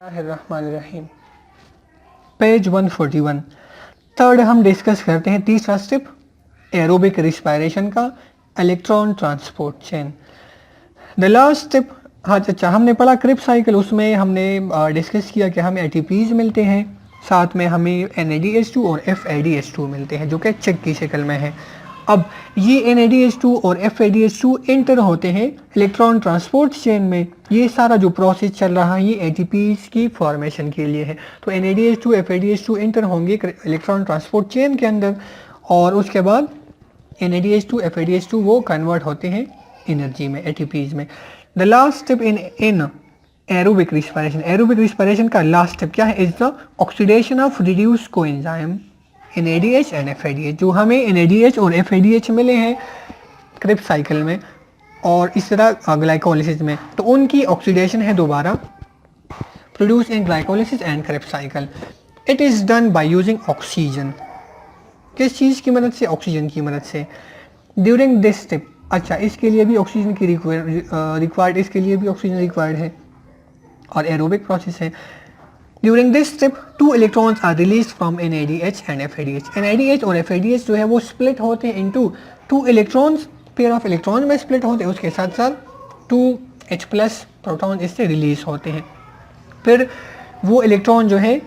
बिस्मिल्लाहिर्रहमानिर्रहीम। Page 141। Third हम discuss करते हैं तीसरा स्टेप एरोबिक रिस्पायरेशन का, electron transport chain. The last step, हाँ अच्छा, हमने पढ़ा क्रिप साइकिल, उसमें हमने डिस्कस किया कि हमें एटीपीज मिलते हैं, साथ में हमें NADH2 और FADH2 मिलते हैं जो कि चेक की शक्ल में है। अब ये NADH2 और FADH2 इंटर होते हैं इलेक्ट्रॉन ट्रांसपोर्ट चेन में। ये सारा जो प्रोसेस चल रहा है ये ATPs की फॉर्मेशन के लिए है। तो NADH2 FADH2 इंटर होंगे इलेक्ट्रॉन ट्रांसपोर्ट चेन के अंदर, और उसके बाद NADH2 FADH2 वो कन्वर्ट होते हैं एनर्जी में, ATPs में। The last step in aerobic respiration, aerobic respiration का लास्ट स्टेप क्या है? Is the oxidation of reduce coenzyme NADH and FADH। जो हमें NADH और FADH मिले हैं क्रिप साइकिल में और इस तरह ग्लाइकोलिसिस में, तो उनकी ऑक्सीडेशन है दोबारा produce in glycolysis and Krebs cycle. It is done by using oxygen. किस चीज़ की मदद से? ऑक्सीजन की मदद से। ड्यूरिंग दिस स्टेप, अच्छा इसके लिए भी ऑक्सीजन की रिक्वायर्ड, इसके लिए भी ऑक्सीजन रिक्वायर्ड है और एरोबिक प्रोसेस है। During this step 2 electrons are release from NADH and FADH। NADH और FADH जो है वो स्प्लिट होते हैं into 2 electrons, pair of electron में स्प्लिट होते हैं, उसके साथ साथ 2H+ प्रोटॉन इससे रिलीज होते हैं। फिर वो इलेक्ट्रॉन जो है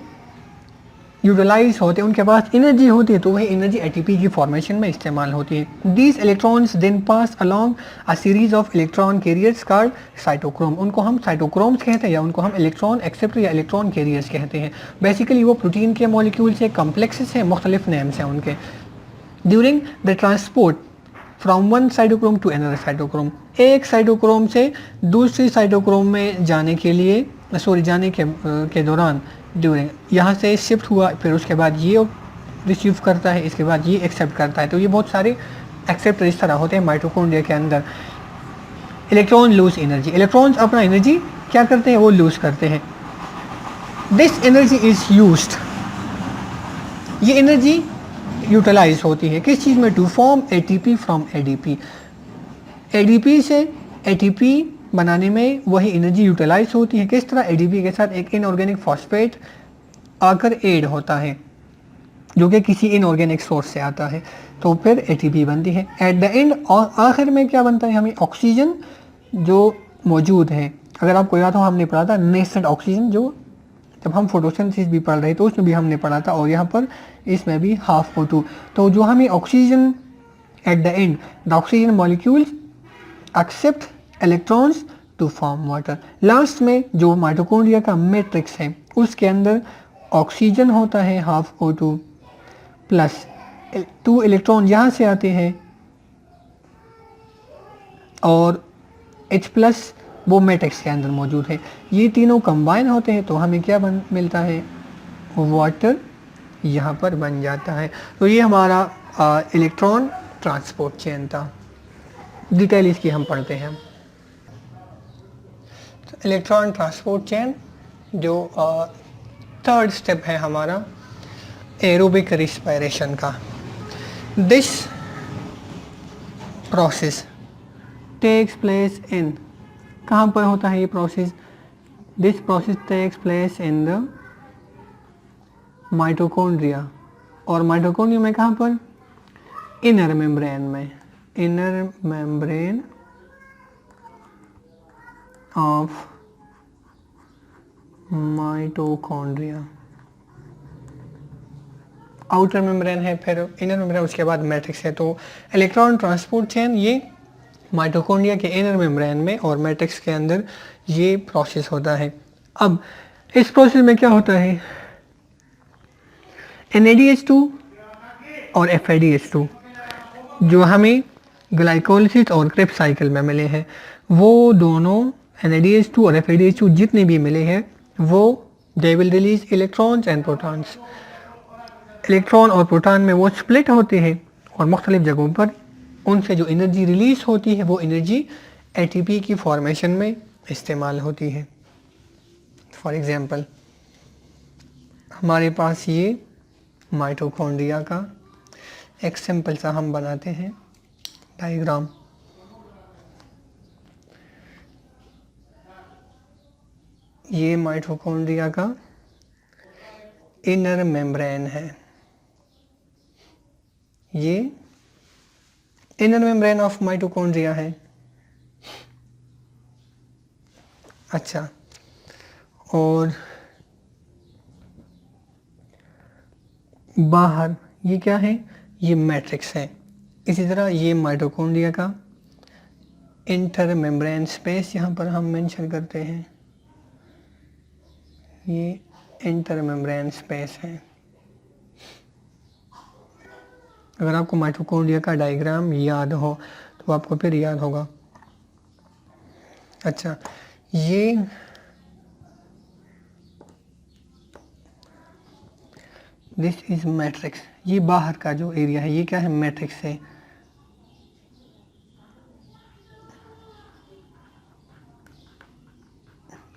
यूटिलाइज होते हैं, उनके पास एनर्जी होती है, तो वही एनर्जी ATP की फॉर्मेशन में इस्तेमाल होती है। These electrons then pass along a series of electron carriers called cytochrome. उनको हम साइटोक्रोम्स कहते हैं या उनको हम इलेक्ट्रॉन एक्सेप्टर या इलेक्ट्रॉन कैरियर्स कहते हैं। बेसिकली वो प्रोटीन के मॉलिक्यूल्स है, कम्प्लेक्सेस हैं, मुख्तलिफ नेम्स हैं उनके। During the transport from one cytochrome to another cytochrome, एक साइटोक्रोम से दूसरी साइटोक्रोम में जाने के दौरान ड्यूरिंग यहाँ से शिफ्ट हुआ, फिर उसके बाद ये रिसीव करता है, इसके बाद ये एक्सेप्ट करता है। तो ये बहुत सारे एक्सेप्टर इस तरह होते हैं माइटोकॉन्ड्रिया के अंदर। इलेक्ट्रॉन लूज एनर्जी, इलेक्ट्रॉन्स अपना एनर्जी क्या करते हैं? वो लूज करते हैं। दिस एनर्जी इज यूज्ड, ये एनर्जी यूटिलाइज होती है किस चीज़ में? To form ATP from ADP। ADP से ATP बनाने में वही एनर्जी यूटिलाइज होती है। किस तरह? ADP के साथ एक इनऑर्गेनिक फॉस्फेट आकर ऐड होता है जो कि किसी इनऑर्गेनिक सोर्स से आता है, तो फिर ATP बनती है। एट द एंड और आखिर में क्या बनता है? हमें ऑक्सीजन जो मौजूद है, अगर आपको याद हो हमने पढ़ा था नेसेंट ऑक्सीजन, जो जब हम फोटोसिंथेसिस भी पढ़ रहे थे उसमें भी हमने पढ़ा था, और यहाँ पर इसमें भी हाफ O2। तो जो हमें oxygen at the end the oxygen molecules accept electrons to form water. Last में जो माइटोकॉन्ड्रिया का मैट्रिक्स है उसके अंदर ऑक्सीजन होता है हाफ O2 प्लस 2 इलेक्ट्रॉन यहाँ से आते हैं और H+ वो मैट्रिक्स के अंदर मौजूद है। ये तीनों कंबाइन होते हैं तो हमें क्या मिलता है? वाटर यहाँ पर बन जाता है। तो ये हमारा इलेक्ट्रॉन ट्रांसपोर्ट चेन था। डिटेल इसकी हम पढ़ते हैं। तो इलेक्ट्रॉन ट्रांसपोर्ट चेन जो थर्ड स्टेप है हमारा एरोबिक रिस्पायरेशन का। This process takes place in, कहाँ पर होता है ये प्रोसेस? This process takes place in the mitochondria, और माइटोकॉन्ड्रिया में कहाँ पर? इनर मेम्ब्रेन में, inner membrane of mitochondria. Outer membrane है, फिर इनर मेम्ब्रेन, उसके बाद मैट्रिक्स है। तो इलेक्ट्रॉन ट्रांसपोर्ट चेन ये माइटोकॉन्ड्रिया के इनर मेम्ब्रेन में और मैट्रिक्स के अंदर ये प्रोसेस होता है। अब इस प्रोसेस में क्या होता है? NADH2 और FADH2 जो हमें ग्लाइकोलिसिस और क्रिप साइकिल में मिले हैं, वो दोनों NADH2 और FADH2 जितने भी मिले हैं वो they will release electrons and protons. Electron और प्रोटॉन में वो स्प्लिट होते हैं और मुख्तलिफ जगहों पर उनसे जो एनर्जी रिलीज होती है वो एनर्जी ATP की फॉर्मेशन में इस्तेमाल होती है। फॉर एग्जांपल हमारे पास ये माइटोकॉन्ड्रिया का एक सिंपल सा हम बनाते हैं डायग्राम। ये माइटोकॉन्ड्रिया का इनर मेम्ब्रेन है, ये इनर मेम्ब्रेन ऑफ माइटोकॉन्ड्रिया है। अच्छा, और बाहर ये क्या है, ये मैट्रिक्स है। इसी तरह ये माइटोकॉन्ड्रिया का इंटर मेम्ब्रेन स्पेस यहाँ पर हम मेंशन करते हैं, ये इंटर मेम्ब्रेन स्पेस है। अगर आपको माइटोकॉन्ड्रिया का डायग्राम याद हो तो आपको फिर याद होगा। अच्छा, ये दिस इज मैट्रिक्स, ये बाहर का जो एरिया है ये क्या है, मैट्रिक्स है।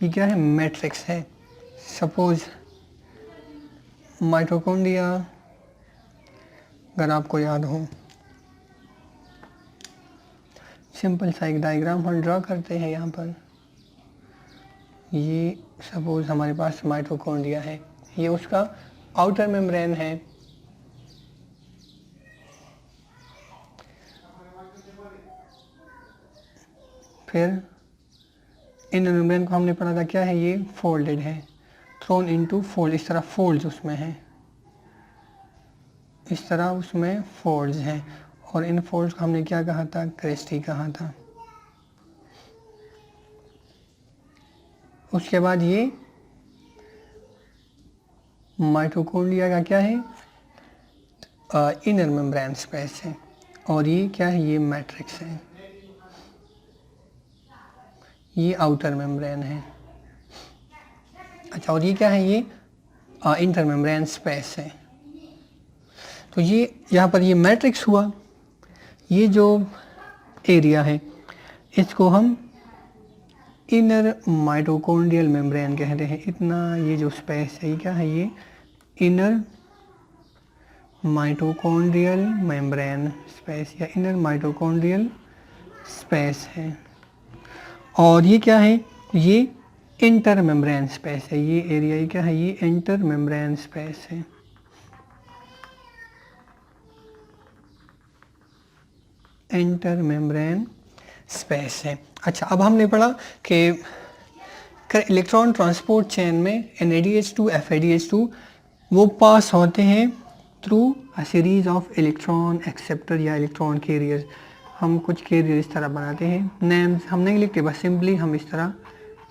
ये क्या है, मैट्रिक्स है। सपोज माइटोकॉन्ड्रिया अगर आपको याद हो, सिंपल सा एक डायग्राम हम ड्रा करते हैं यहाँ पर। ये सपोज हमारे पास माइटोकॉन्ड्रिया है, ये उसका आउटर मेम्ब्रेन है। फिर इनर मेम्ब्रेन को हमने पढ़ा था क्या है, ये फोल्डेड है, थ्रोन इनटू फोल्ड, इस तरह फोल्ड्स उसमें हैं, इस तरह उसमें फोल्ड्स हैं। और इन फोल्ड्स को हमने क्या कहा था, क्रेस्टी कहा था। उसके बाद ये माइटोकॉन्ड्रिया का क्या है, इनर मेम्ब्रेन स्पेस है। और ये क्या है, ये मैट्रिक्स है, ये आउटर मेम्ब्रेन है। अच्छा, और ये क्या है, ये इंटर मेम्ब्रेन स्पेस है। तो ये यहाँ पर ये मैट्रिक्स हुआ। ये जो एरिया है इसको हम इनर माइटोकॉन्ड्रियल मेम्ब्रेन कहते हैं। इतना ये जो स्पेस है ये क्या है, ये इनर माइटोकॉन्ड्रियल मेम्ब्रेन स्पेस या इनर माइटोकॉन्ड्रियल स्पेस है। और ये क्या है, ये इंटर मेम्ब्रेन स्पेस है। ये एरिया ये क्या है, ये इंटर मेम्ब्रेन स्पेस है। इंटर मेम्ब्रेन स्पेस है। अच्छा, अब हमने पढ़ा कि इलेक्ट्रॉन ट्रांसपोर्ट चेन में NADH2 FADH2 वो पास होते हैं through a series of electron acceptor या इलेक्ट्रॉन कैरियर। हम कुछ कैरियर इस तरह बनाते हैं, नेम्स हम नहीं लिखते, बस सिंपली हम इस तरह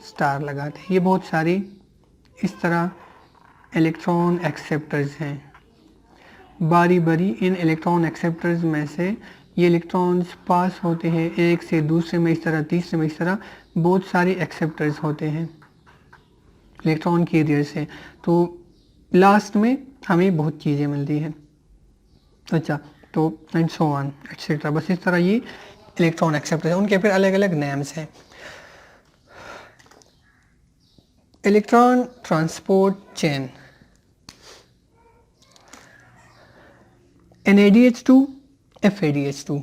स्टार लगाते हैं। ये बहुत सारी इस तरह इलेक्ट्रॉन एक्सेप्टर्स हैं। बारी बारी इन इलेक्ट्रॉन एक्सेप्टर्स में से ये इलेक्ट्रॉन्स पास होते हैं, एक से दूसरे में इस तरह, तीसरे में इस तरह, बहुत सारे एक्सेप्टर्स होते हैं इलेक्ट्रॉन कैरियर से। तो लास्ट में हमें बहुत चीज़ें मिलती हैं। अच्छा, तो एंड सो ऑन एक्सेट्रा, बस इस तरह ये इलेक्ट्रॉन एक्सेप्टर्स हैं, उनके फिर अलग अलग नेम्स हैं। Electron transport chain NADH2 FADH2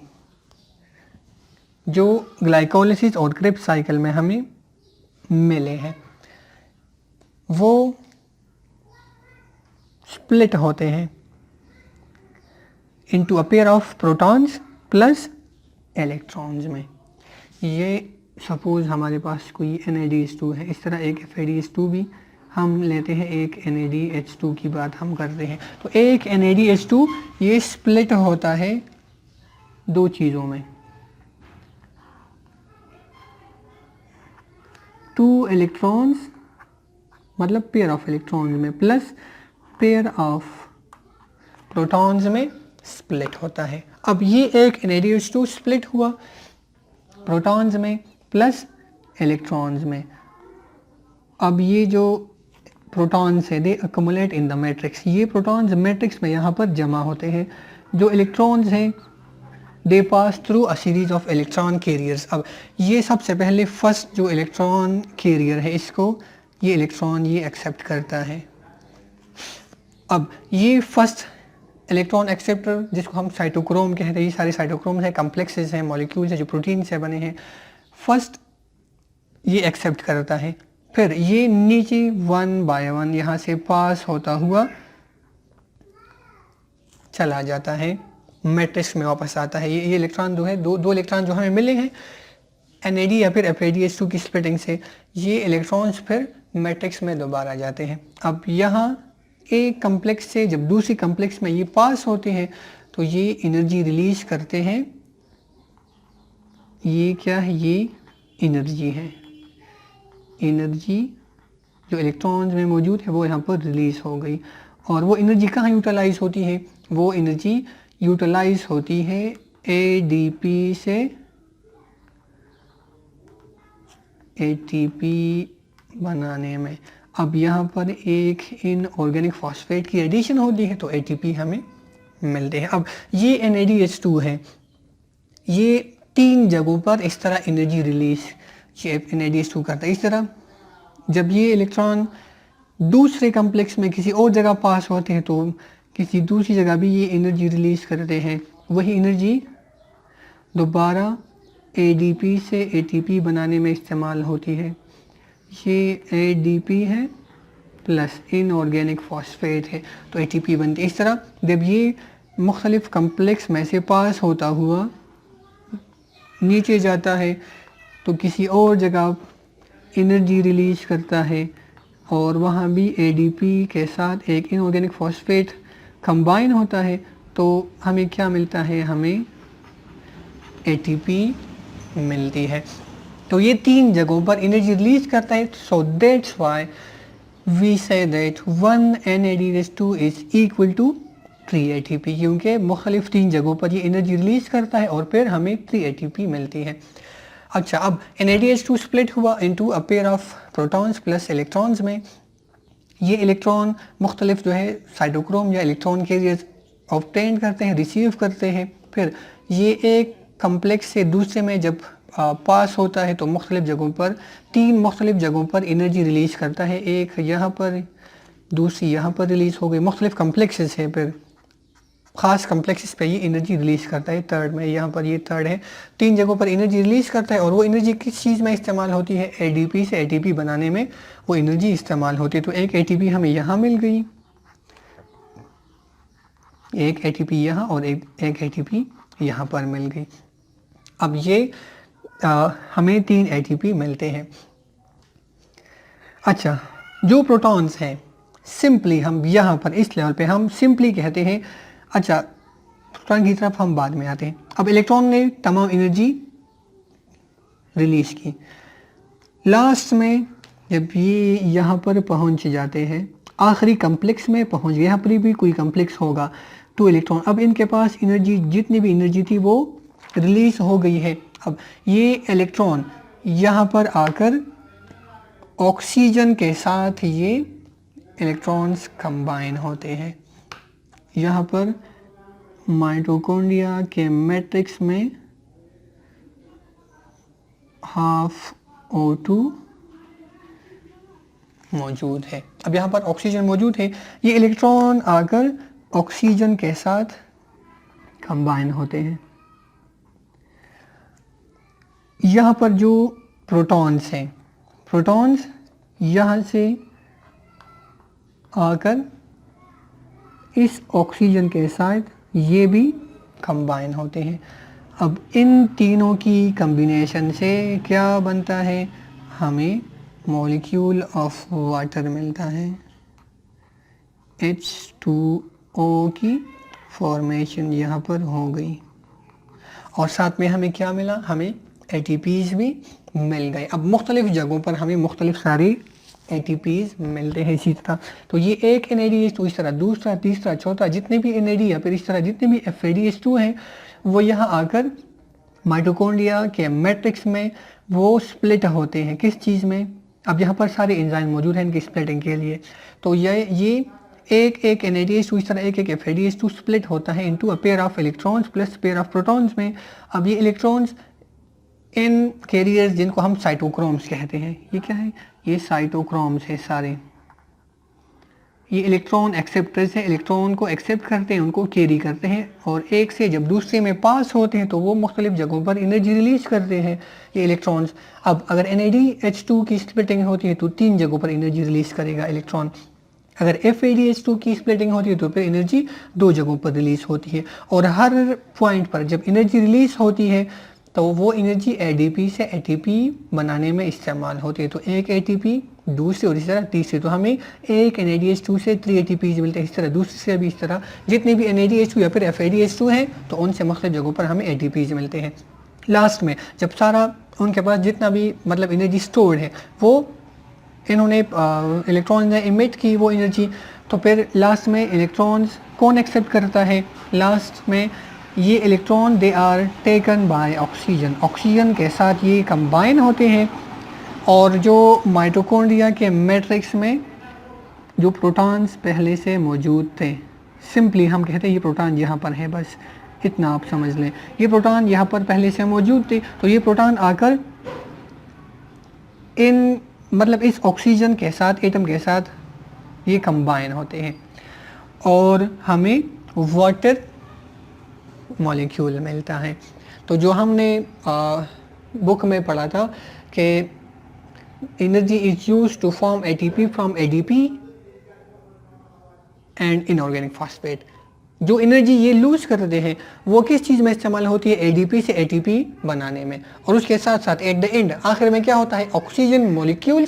जो ग्लाइकोलिसिस और क्रिप्स साइकिल में हमें मिले हैं, वो स्प्लिट होते हैं into a pair of protons plus electrons में। ये सपोज हमारे पास कोई NADH2 है, इस तरह एक FADH2 भी हम लेते हैं, एक NADH2 की बात हम करते हैं। तो एक NADH2 ये स्प्लिट होता है दो चीज़ों में, 2 इलेक्ट्रॉन्स मतलब पेयर ऑफ इलेक्ट्रॉन्स में प्लस पेयर ऑफ प्रोटॉन्स में स्प्लिट होता है। अब ये एक NADH2 स्प्लिट हुआ प्रोटॉन्स में प्लस इलेक्ट्रॉन्स में। अब ये जो प्रोटॉन्स है they accumulate in the matrix, ये प्रोटॉन्स मैट्रिक्स में यहाँ पर जमा होते हैं। जो इलेक्ट्रॉन्स हैं they pass through a series of electron carriers. अब ये सबसे पहले फर्स्ट जो इलेक्ट्रॉन कैरियर है इसको ये इलेक्ट्रॉन ये एक्सेप्ट करता है। अब ये फर्स्ट इलेक्ट्रॉन एक्सेप्टर जिसको हम साइटोक्रोम कहते हैं, ये सारे साइटोक्रोम हैं, कॉम्प्लेक्सेस हैं, मॉलिक्यूल्स हैं जो प्रोटीन से बने हैं। फर्स्ट ये एक्सेप्ट करता है, फिर ये नीचे 1 बाय 1 यहाँ से पास होता हुआ चला जाता है, मैट्रिक्स में वापस आता है। ये इलेक्ट्रॉन जो है, दो इलेक्ट्रॉन जो हमें मिले हैं NAD या फिर FADH2 की स्प्लिटिंग से, ये इलेक्ट्रॉन्स फिर मैट्रिक्स में दोबारा जाते हैं। अब यहाँ एक कम्प्लेक्स से जब दूसरी कम्प्लेक्स में ये पास होते हैं तो ये एनर्जी रिलीज करते हैं। ये क्या है? ये एनर्जी है। एनर्जी जो इलेक्ट्रॉन्स में मौजूद है वो यहाँ पर रिलीज हो गई। और वो एनर्जी कहाँ यूटिलाइज होती है? वो एनर्जी यूटिलाइज होती है ADP से ATP बनाने में। अब यहाँ पर एक इनऑर्गेनिक फॉस्फेट की एडिशन होती है तो ATP हमें मिलते हैं। अब ये NADH2 है, ये 3 जगहों पर इस तरह एनर्जी रिलीज ये NADH2 करता है। इस तरह जब ये इलेक्ट्रॉन दूसरे कम्प्लेक्स में किसी और जगह पास होते हैं तो किसी दूसरी जगह भी ये एनर्जी रिलीज करते हैं। वही एनर्जी दोबारा ADP से ATP बनाने में इस्तेमाल होती है। ये ADP है प्लस इनऑर्गेनिक फॉस्फेट है तो ATP बनती है। इस तरह जब ये मुख्तलिफ कम्प्लेक्स में से पास होता हुआ नीचे जाता है तो किसी और जगह एनर्जी रिलीज करता है और वहाँ भी ADP के साथ एक इनऑर्गेनिक फॉस्फेट कंबाइन होता है तो हमें क्या मिलता है? हमें ATP मिलती है। तो ये 3 जगहों पर एनर्जी रिलीज करता है। So that's why we say that 1 NADH2 is equal to 3 ATP, क्योंकि मुख्तलिफ 3 जगहों पर ये एनर्जी रिलीज करता है और फिर हमें 3 ATP मिलती है। अच्छा, अब NADH2 स्प्लिट हुआ into a pair of protons plus electrons में। ये इलेक्ट्रॉन मुख्तलिफ जो है साइटोक्रोम या इलेक्ट्रॉन कैरियर्स ऑब्टेन करते हैं, रिसीव करते हैं। फिर ये एक कम्प्लेक्स से दूसरे में जब पास होता है तो मुख्तलिफ जगहों पर 3 मुख्तलिफ जगहों पर एनर्जी रिलीज करता है। एक यहाँ पर, दूसरी यहाँ पर रिलीज हो गई। मुख्तलिफ कम्प्लेक्सेस है, फिर ख़ास कम्प्लेक्सेस पे ये एनर्जी रिलीज करता है। थर्ड में यहाँ पर ये थर्ड है, 3 जगहों पर एनर्जी रिलीज करता है और वो एनर्जी किस चीज़ में इस्तेमाल होती है? ADP से ATP बनाने में वो एनर्जी इस्तेमाल होती है। तो एक ATP हमें यहाँ मिल गई, एक ATP यहाँ और एक ATP यहाँ पर मिल गई। अब ये हमें 3 ATP मिलते हैं। अच्छा, जो प्रोटॉन्स हैं सिंपली हम यहाँ पर इस लेवल पे हम सिंपली कहते हैं। अच्छा, प्रोटॉन की तरफ हम बाद में आते हैं। अब इलेक्ट्रॉन ने तमाम एनर्जी रिलीज की, लास्ट में जब ये यहाँ पर पहुँच जाते हैं, आखिरी कम्प्लेक्स में पहुँच गए, यहाँ पर भी कोई कम्प्लेक्स होगा 2 इलेक्ट्रॉन। अब इनके पास एनर्जी, जितनी भी एनर्जी थी वो रिलीज हो गई है। अब ये इलेक्ट्रॉन यहाँ पर आकर ऑक्सीजन के साथ ये इलेक्ट्रॉन्स कंबाइन होते हैं। यहाँ पर माइटोकॉन्ड्रिया के मैट्रिक्स में हाफ O2 मौजूद है। अब यहाँ पर ऑक्सीजन मौजूद है, ये इलेक्ट्रॉन आकर ऑक्सीजन के साथ कंबाइन होते हैं। यहाँ पर जो प्रोटॉन्स हैं, प्रोटॉन्स यहाँ से आकर इस ऑक्सीजन के साथ ये भी कंबाइन होते हैं। अब इन तीनों की कम्बिनेशन से क्या बनता है? हमें मॉलिक्यूल ऑफ वाटर मिलता है। H2O की फॉर्मेशन यहाँ पर हो गई और साथ में हमें क्या मिला? हमें ATPs भी मिल गए। अब मुख्तलिफ जगहों पर हमें मुख्तलिफ सारे ATPs मिलते हैं इसी तरह। तो ये एक NADH2, इस तरह दूसरा, तीसरा, चौथा, जितने भी NAD या फिर इस तरह जितने भी FADH2 हैं वो यहाँ आकर माइटोकॉन्ड्रिया के मैट्रिक्स में वो स्प्लिट होते हैं। किस चीज़ में? अब यहाँ पर सारे एंजाइम मौजूद हैं इनकी स्प्लिटिंग के लिए। तो ये एक NADH2 इस तरह एक FADH2 स्प्लिट होता है into a pair of electrons plus pair of protons में। अब ये इलेक्ट्रॉन्स इन कैरियर्स जिनको हम साइटोक्रोम्स कहते हैं, ये क्या है? ये साइटोक्रोम्स है सारे, ये इलेक्ट्रॉन एक्सेप्टर्स हैं, इलेक्ट्रॉन को एक्सेप्ट करते हैं, उनको कैरी करते हैं और एक से जब दूसरे में पास होते हैं तो वो मुख्तलिफ जगहों पर एनर्जी रिलीज करते हैं ये इलेक्ट्रॉन्स। अब अगर NADH2 की स्प्लिटिंग होती है तो 3 जगहों पर एनर्जी रिलीज करेगा इलेक्ट्रॉन। अगर FADH2 की स्प्लिटिंग होती है तो फिर एनर्जी 2 जगहों पर रिलीज होती है। और हर पॉइंट पर जब एनर्जी रिलीज होती है तो वो एनर्जी ADP से ATP बनाने में इस्तेमाल होती है। तो एक ATP दूसरे और इस तरह तीसरे, तो हमें एक NADH2 से 3 ATPs मिलते हैं। इस तरह दूसरे से भी इस तरह जितने भी NADH2 या फिर FADH2 हैं तो उनसे मुख्तलिफ जगहों पर हमें ATPs मिलते हैं। लास्ट में जब सारा उनके पास जितना भी मतलब एनर्जी स्टोर्ड है वो इन्होंने इलेक्ट्रॉन ने इमिट की वो एनर्जी, तो फिर लास्ट में इलेक्ट्रॉन्स कौन एक्सेप्ट करता है? लास्ट में ये electron they are taken by oxygen, oxygen के साथ ये कंबाइन होते हैं। और जो माइटोकॉन्ड्रिया के मैट्रिक्स में जो प्रोटॉन्स पहले से मौजूद थे, सिंपली हम कहते हैं ये प्रोटॉन यहाँ पर है, बस इतना आप समझ लें, ये प्रोटॉन यहाँ पर पहले से मौजूद थे। तो ये प्रोटॉन आकर इन मतलब इस ऑक्सीजन के साथ, एटम के साथ ये कंबाइन होते हैं और हमें वाटर मॉलिक्यूल मिलता है। तो जो हमने बुक में पढ़ा था कि energy is used to form ATP from ADP and inorganic phosphate, जो एनर्जी ये लूज करते हैं वो किस चीज़ में इस्तेमाल होती है? ADP से ATP बनाने में। और उसके साथ साथ एट द एंड आखिर में क्या होता है? Oxygen molecule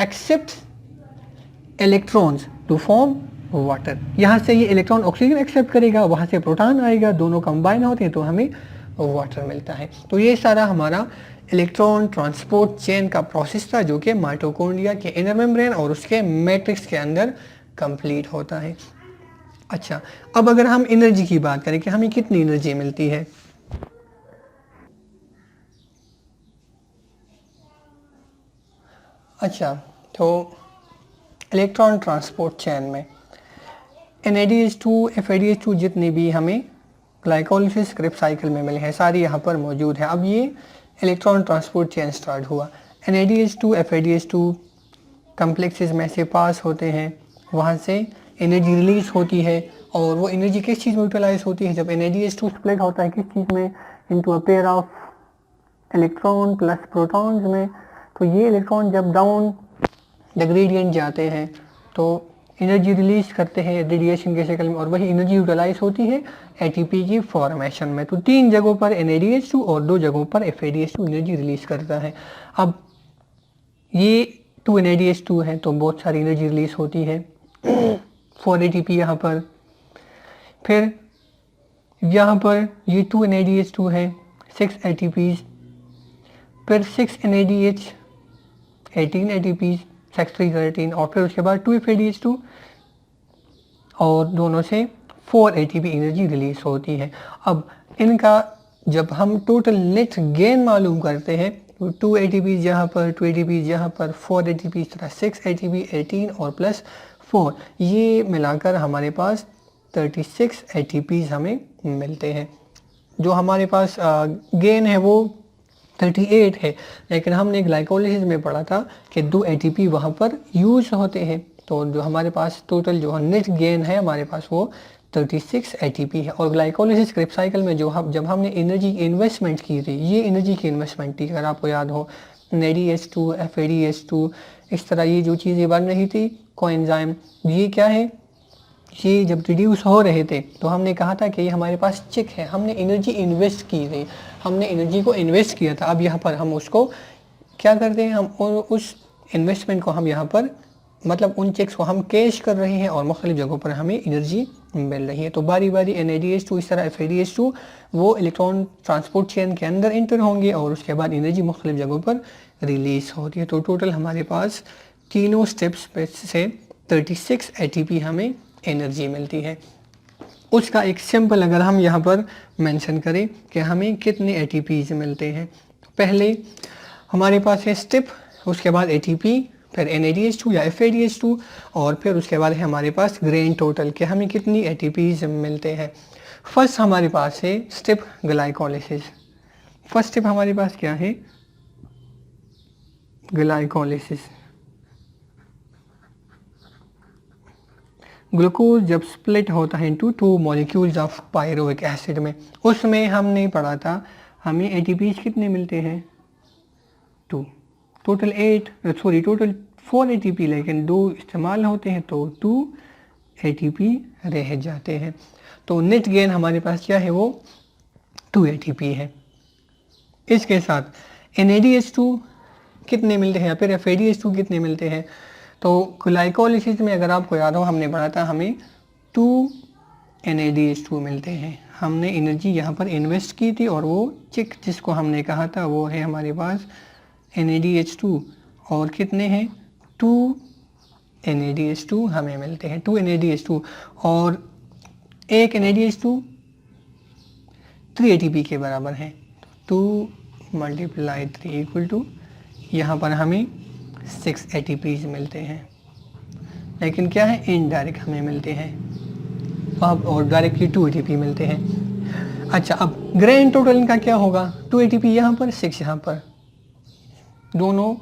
accept electrons to form water. यहाँ से ये इलेक्ट्रॉन ऑक्सीजन एक्सेप्ट करेगा, वहाँ से प्रोटॉन आएगा, दोनों कंबाइन होते हैं तो हमें वाटर मिलता है। तो ये सारा हमारा इलेक्ट्रॉन ट्रांसपोर्ट चेन का प्रोसेस था जो कि माइटोकॉन्ड्रिया के इनर मेम्ब्रेन और उसके मैट्रिक्स के अंदर कंप्लीट होता है। अच्छा, अब अगर हम एनर्जी की बात करें कि हमें कितनी एनर्जी मिलती है, अच्छा तो इलेक्ट्रॉन ट्रांसपोर्ट चेन में NADH2 FADH2 जितने भी हमें ग्लाइकोलिसिस क्रिप्स साइकिल में मिले हैं सारी यहाँ पर मौजूद है। अब ये इलेक्ट्रॉन ट्रांसपोर्ट चेन स्टार्ट हुआ, NADH2 FADH2 कम्प्लेक्सेस में से पास होते हैं, वहाँ से एनर्जी रिलीज होती है और वो एनर्जी किस चीज़ में यूटिलाइज होती है? जब NADH2 स्प्लिट होता है किस चीज़ में? Into a pair of electron plus protons में। तो ये इलेक्ट्रॉन जब डाउन द ग्रेडियंट जाते हैं तो एनर्जी रिलीज करते हैं रेडिएशन के शक्ल में और वही एनर्जी यूटिलाइज होती है ATP की फॉर्मेशन में। तो 3 जगहों पर NADH2 और 2 जगहों पर FADH2 एनर्जी रिलीज करता है। अब ये 2 NADH2 है तो बहुत सारी एनर्जी रिलीज होती है 4 ATP यहाँ पर, फिर यहाँ पर ये 2 NADH2 है 6 ATPs, फिर 6 NADH 18 ATPs 6 3 13 और फिर उसके बाद 2 FADH2 और दोनों से 4 ATP एनर्जी रिलीज होती है। अब इनका जब हम टोटल नेट गेन मालूम करते हैं तो 2 ATPs यहाँ पर, 2 ATPs यहाँ पर, 4 ATP इस तरह 6 ATP 18 और प्लस 4, ये मिलाकर हमारे पास 36 ATPs हमें मिलते हैं। जो हमारे पास गेन है वो 38 है, लेकिन हमने ग्लाइकोलिसिस में पढ़ा था कि 2 ATP वहाँ पर यूज होते हैं। तो जो हमारे पास टोटल जो नेट गेन है हमारे पास वो 36 ATP है। और ग्लाइकोलिसिस क्रिप्स साइकिल में जब हमने एनर्जी की इन्वेस्टमेंट की थी, ये एनर्जी की इन्वेस्टमेंट थी अगर आपको याद हो, NADH2 FADH2 इस तरह ये जो चीज़ें बन रही थी कोएंजाइम, ये क्या है? ये जब रिड्यूस हो रहे थे तो हमने कहा था कि ये हमारे पास चिक है, हमने एनर्जी इन्वेस्ट की थी, हमने एनर्जी को इन्वेस्ट किया था। अब यहाँ पर हम उसको क्या करते हैं? हम उस इन्वेस्टमेंट को हम यहाँ पर मतलब उन चेक्स को हम कैश कर रहे हैं और मुख्तलिफ जगहों पर हमें एनर्जी मिल रही है। तो बारी बारी NADH2 इस तरह FADH2 वो इलेक्ट्रॉन ट्रांसपोर्ट चेन के अंदर इंटर होंगे और उसके बाद एनर्जी मुख्तलिफ जगहों पर रिलीज होती है। तो टोटल हमारे पास तीनों स्टेप्स पे से 36 ATP हमें एनर्जी मिलती है। उसका एक सिंपल अगर हम यहाँ पर मेंशन करें कि हमें कितने ATPs मिलते हैं, तो पहले हमारे पास है स्टेप, उसके बाद ATP, फिर NADH2 या FADH2 और फिर उसके बाद है हमारे पास ग्रेन टोटल कि हमें कितनी ATPs मिलते हैं। फर्स्ट हमारे पास है स्टेप ग्लाइकोलिसिस। फर्स्ट स्टेप हमारे पास क्या है? ग्लाइकोलिसिस। ग्लूकोज जब स्प्लिट होता है into 2 molecules of pyruvic acid में, उसमें हमने पढ़ा था हमें एटीपीज कितने मिलते हैं 2, टोटल 4 एटीपी, लेकिन 2 इस्तेमाल होते हैं तो 2 एटीपी रह जाते हैं। तो नेट गेन हमारे पास क्या है वो 2 एटीपी है। इसके साथ NADH2 कितने मिलते हैं या फिर FADH2 कितने मिलते हैं, तो ग्लाइकोलिसिस में अगर आपको याद हो हमने पढ़ा था हमें 2 NADH2 मिलते हैं। हमने एनर्जी यहाँ पर इन्वेस्ट की थी और वो चिक जिसको हमने कहा था वो है हमारे पास NADH2, और कितने हैं 2 NADH2 हमें मिलते हैं, 2 NADH2, और एक NADH2 3 ATP के बराबर है, 2 × 3 इक्वल टू यहाँ पर हमें 6 ATPs मिलते हैं, लेकिन क्या है इनडायरेक्ट हमें मिलते हैं अब, और डायरेक्टली 2 ATP मिलते हैं। अच्छा, अब ग्रैंड टोटल इनका क्या होगा, 2 ATP यहाँ पर 6 यहाँ पर, दोनों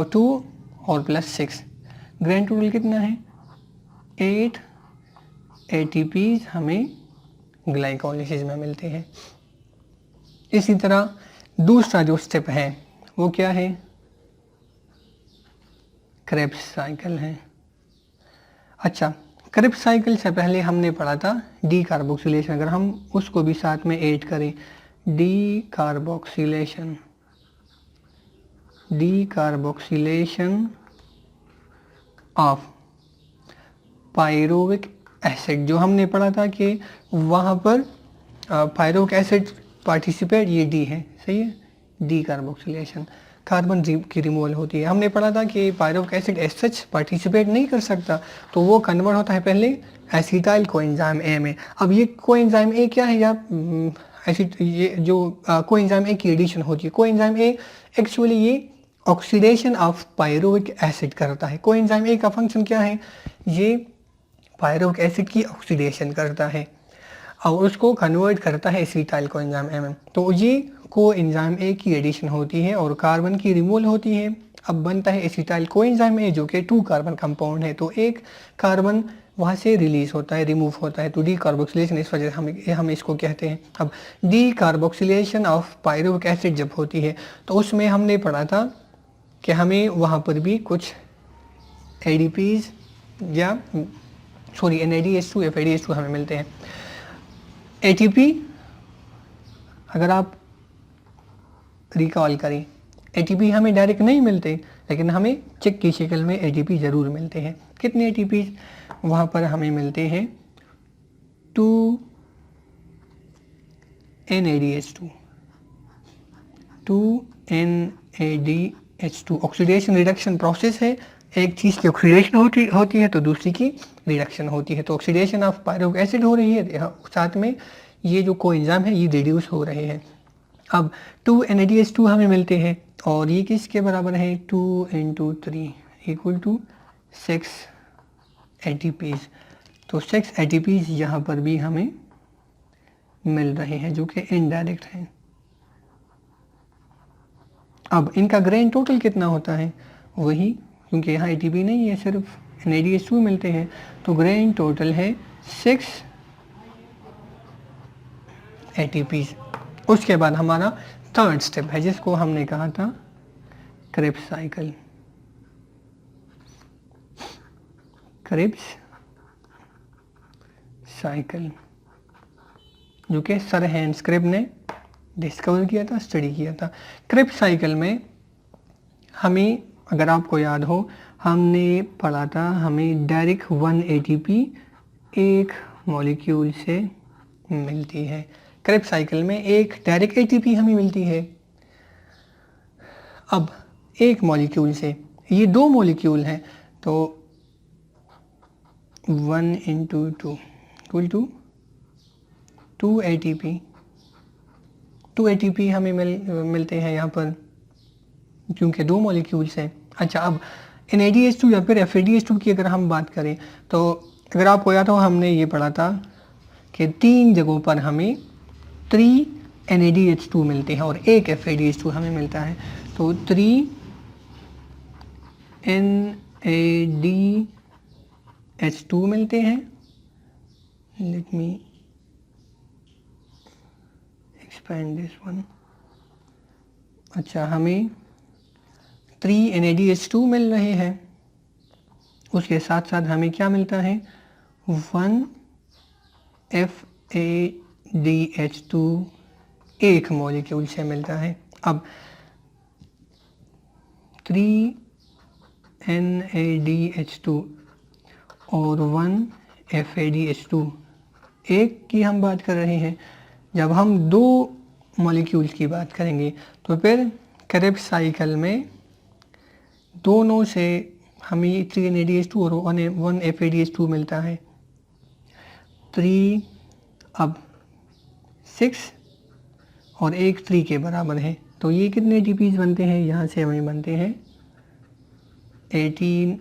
2 और प्लस 6, ग्रैंड टोटल कितना है 8 ATPs हमें ग्लाइकोलिसिस में मिलते हैं। इसी तरह दूसरा जो स्टेप है वो क्या है, क्रेब्स साइकिल है। अच्छा, क्रेब्स साइकिल से पहले हमने पढ़ा था डी कार्बोक्सिलेशन, अगर हम उसको भी साथ में ऐड करें, decarboxylation of pyruvic acid, जो हमने पढ़ा था कि वहाँ पर पायरुविक एसिड पार्टिसिपेट, ये डी है, सही है, डी कार्बोक्सिलेशन, कार्बन की रिमूवल होती है। हमने पढ़ा था कि pyruvic acid as such participate नहीं कर सकता, तो वो कन्वर्ट होता है पहले एसिटाइल कोएंजाइम ए में। अब ये कोएंजाइम ए क्या है, या एसिड, ये जो कोएंजाइम ए की एडिशन होती है, कोएंजाइम ए एक्चुअली ये ऑक्सीडेशन ऑफ पायरुविक एसिड करता है। कोएंजाइम ए का फंक्शन क्या है, ये पायरुविक एसिड की ऑक्सीडेशन करता है और उसको कन्वर्ट करता है एसिटाइल कोएंजाइम ए में। तो ये कोएंजाइम ए की एडिशन होती है और कार्बन की रिमूवल होती है, अब बनता है एसिटाइल कोएंजाइम ए, जो कि 2 कार्बन कंपाउंड है, तो एक कार्बन वहाँ से रिलीज होता है, रिमूव होता है, तो डी कार्बोक्सिलेशन, इस वजह से हम इसको कहते हैं। अब D carboxylation of pyruvic acid जब होती है तो उसमें हमने पढ़ा था कि हमें वहाँ पर भी कुछ ADPs या NADH2 FADH2 हमें मिलते हैं। ATP अगर आप रिकॉल करें, ATP हमें डायरेक्ट नहीं मिलते, लेकिन हमें चिक की शक्ल में ATP ज़रूर मिलते हैं। कितने ATP वहाँ पर हमें मिलते हैं, 2 NADH2, 2 NADH2, oxidation reduction process है, एक चीज़ की ऑक्सीडेशन होती है तो दूसरी की रिडक्शन होती है, तो ऑक्सीडेशन ऑफ पायरुविक एसिड हो रही है, साथ में ये जो कोएंजाइम है ये रिड्यूस हो रहे हैं। अब 2 NADH2 हमें मिलते हैं और ये किसके बराबर है, 2 × 3 इक्वल टू 6 ATPs, तो 6 ATPs यहाँ पर भी हमें मिल रहे हैं जो कि इनडायरेक्ट हैं। अब इनका ग्रैंड टोटल कितना होता है, वही, क्योंकि यहाँ ATP नहीं है, सिर्फ NADH2 मिलते हैं, तो ग्रैंड टोटल है 6 ATPs। उसके बाद हमारा थर्ड स्टेप है जिसको हमने कहा था क्रेब्स साइकिल। क्रेब्स साइकिल जो कि सर हैंस क्रेब ने डिस्कवर किया था, स्टडी किया था। क्रेब्स साइकिल में हमें, अगर आपको याद हो, हमने पढ़ा था हमें डायरेक्ट 1 ATP एक मॉलिक्यूल से मिलती है। क्रेब्स साइकिल में एक डायरेक्ट ATP हमें मिलती है। अब एक मॉलिक्यूल से, ये 2 मॉलिक्यूल हैं, तो 1 × 2 इक्वल टू 2 ATP, 2 ATP हमें मिलते हैं यहाँ पर, क्योंकि 2 मॉलिक्यूल्स हैं। अच्छा, अब NADH2 या फिर FADH2 की अगर हम बात करें, तो अगर आपको याद हो हमने ये पढ़ा था कि 3 जगहों पर हमें 3 NADH2 मिलते हैं और 1 FADH2 हमें मिलता है, तो 3 H2 मिलते हैं। Let me expand this one. अच्छा, हमें 3 NADH2 मिल रहे हैं। उसके साथ साथ हमें क्या मिलता है, 1 FADH2 एक मॉलिक्यूल से मिलता है। अब 3 NADH2 और 1 FADH2 एक की हम बात कर रहे हैं। जब हम दो मॉलिक्यूल्स की बात करेंगे तो फिर क्रेब्स साइकिल में दोनों से हमें 3 NADH2 और 1 FADH2 मिलता है। 3 अब 6 और एक 3 के बराबर है। तो ये कितने ATPs बनते हैं, यहाँ से हमें बनते हैं 18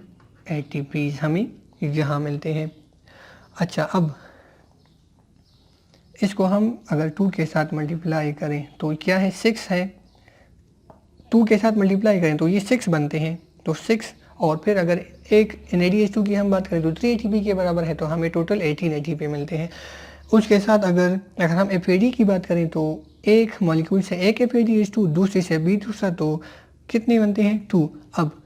ATPs हमें यहाँ मिलते हैं। अच्छा, अब इसको हम अगर 2 के साथ मल्टीप्लाई करें तो क्या है, 6 है। 2 के साथ मल्टीप्लाई करें तो ये 6 बनते हैं। तो 6 और फिर अगर एक NADH2 की हम बात करें तो 3 ATP के बराबर है, तो हमें टोटल 18 ATP मिलते हैं। उसके साथ अगर हम FAD की बात करें तो एक मॉलिक्यूल से एक FADH2, दूसरे से भी दूसरा, तो कितने बनते हैं, 2। अब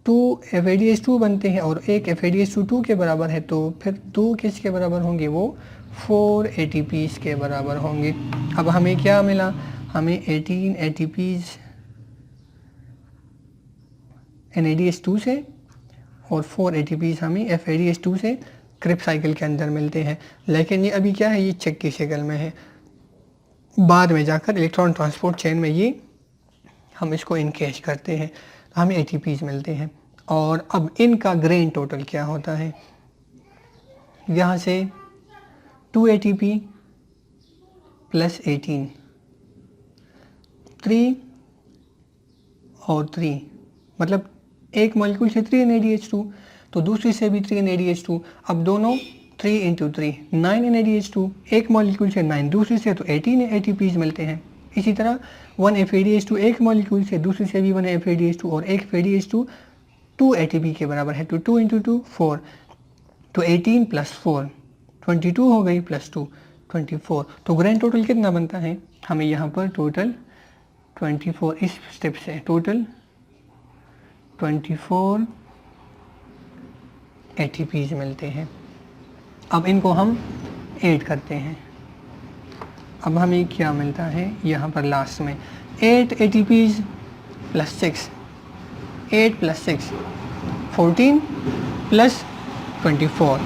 2 FADH2 बनते हैं और एक FADH2 2 के बराबर है, तो फिर 2 किसके बराबर होंगे, वो 4 ATPs के बराबर होंगे। अब हमें क्या मिला, हमें 18 ATPs NADH2 से और 4 ATPs हमें FADH2 से क्रेब्स साइकिल के अंदर मिलते हैं। लेकिन ये अभी क्या है, ये चेक की शक्ल में है। बाद में जाकर इलेक्ट्रॉन ट्रांसपोर्ट चेन में ये हम इसको इनकेश करते हैं, तो हमें ATPs मिलते हैं। और अब इनका ग्रेन टोटल क्या होता है, यहाँ से 2 ATP प्लस 18, 3 और 3, मतलब एक मॉलिक्यूल से 3 NADH2, तो दूसरी से भी 3 NADH2। अब दोनों 3 × 3 9 NADH2, एक मॉलिक्यूल से 9, दूसरी से तो 18 ATPs मिलते हैं। इसी तरह 1 FADH2 एक मॉलिक्यूल से, दूसरी से भी 1 FADH2 और एक FADH2 2 ATP के बराबर है, तो 2 × 2 4, तो 18 + 4 22 हो गई, प्लस 2 24। तो ग्रैंड टोटल कितना बनता है, हमें यहाँ पर टोटल 24, इस स्टेप से टोटल 24 ATPs मिलते हैं। अब इनको हम ऐड करते हैं। अब हमें क्या मिलता है, यहाँ पर लास्ट में 8 ATPs प्लस 6, 8 + 6 14 + 24,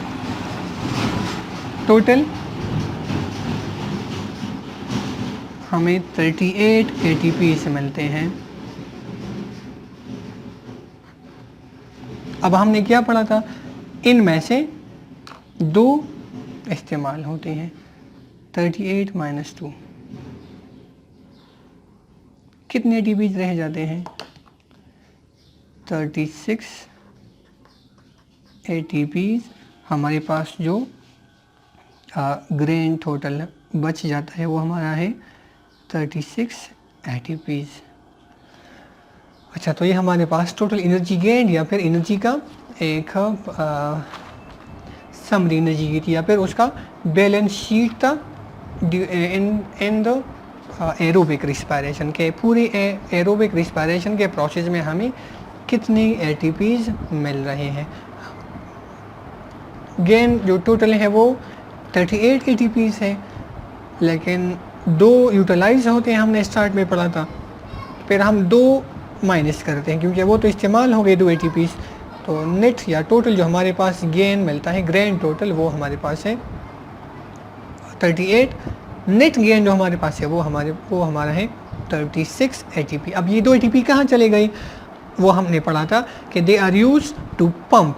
टोटल हमें 38 ATPs मिलते हैं। अब हमने क्या पढ़ा था, इनमें से 2 इस्तेमाल होते हैं, 38 - 2, कितने ATPs रह जाते हैं, 36 ATPs हमारे पास जो ग्रेन टोटल बच जाता है वो हमारा है 36 ATPs। अच्छा, तो ये हमारे पास टोटल एनर्जी गेन या फिर एनर्जी का एक समरी एनर्जी की, या फिर उसका बैलेंस शीट था इन द एरोबिक रिस्पायरेशन के, पूरे एरोबिक रिस्पायरेशन के प्रोसेस में हमें कितने ATPs मिल रहे हैं। गेन जो टोटल है वो 38 ATPs है, लेकिन 2 यूटिलाइज होते हैं, हमने स्टार्ट में पढ़ा था। फिर हम 2 माइनस करते हैं क्योंकि वो तो इस्तेमाल हो गए 2 ATPs, तो नेट या टोटल जो हमारे पास गेन मिलता है, ग्रैंड टोटल, वो हमारे पास है 38। नेट गेन जो हमारे पास है वो हमारा है 36 ATP। अब ये 2 ATP कहाँ चले गए, वो हमने पढ़ा था कि they are use to pump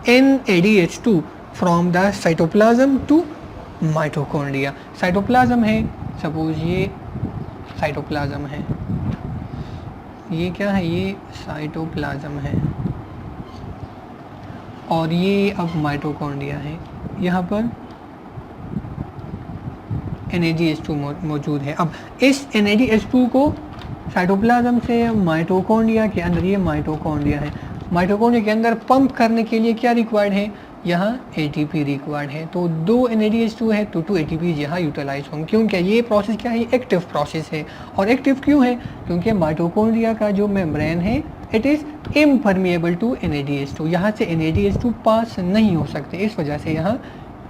NADH2 from the cytoplasm to mitochondria. Cytoplasm है, सपोज ये साइटोप्लाज्म है, ये क्या है, ये साइटोप्लाज्म है, और ये अब माइटोकॉन्ड्रिया है। यहाँ पर NADH2 मौजूद है। अब इस NADH2 को साइटोप्लाज्म से माइटोकॉन्ड्रिया के अंदर, ये माइटोकॉन्ड्रिया है, माइटोकॉन्ड्रिया के अंदर पंप करने के लिए क्या रिक्वायर्ड है, यहाँ ATP रिक्वायर्ड है, तो 2 NADH2 है तो 2 ATP यहाँ यूटिलाइज होंगे, क्योंकि ये प्रोसेस क्या है, एक्टिव प्रोसेस है। और एक्टिव क्यों है, क्योंकि माइटोकॉन्ड्रिया का जो मेम्ब्रेन है it is impermeable to NADH2, यहाँ से NADH2 पास नहीं हो सकते, इस वजह से यहाँ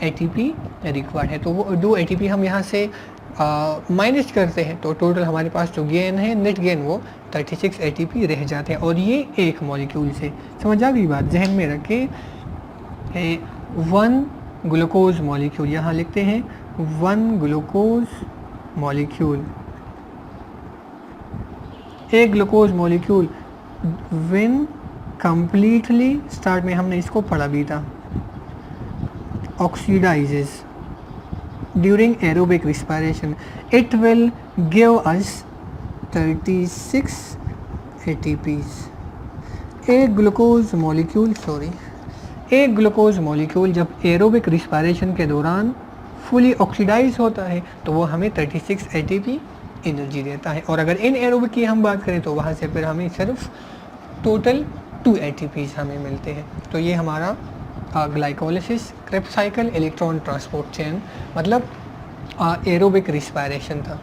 ATP रिक्वायर्ड है। तो वो 2 ATP हम यहाँ से माइनस करते हैं तो टोटल हमारे पास जो गेन है, नेट गेन, वो 36 ATP रह जाते हैं। और ये एक मॉलिक्यूल से, समझ आ गई बात, जहन में रखें। 1 ग्लूकोज मॉलिक्यूल, यहाँ लिखते हैं 1 ग्लूकोज मॉलिक्यूल, एक glucose molecule when completely, start में हमने इसको पढ़ा भी था, oxidises during aerobic respiration, it will give us 36 ATPs। एक ग्लूकोज मॉलिक्यूल जब एरोबिक रिस्पायरेशन के दौरान फुली ऑक्सीडाइज होता है तो वो हमें 36 ATP एनर्जी देता है। और अगर इन एरोबिक की हम बात करें तो वहाँ से फिर हमें सिर्फ टोटल 2 ATPs हमें मिलते हैं। तो ये हमारा glycolysis, Krebs cycle, electron transport chain, मतलब एरोबिक रिस्पायरेशन था।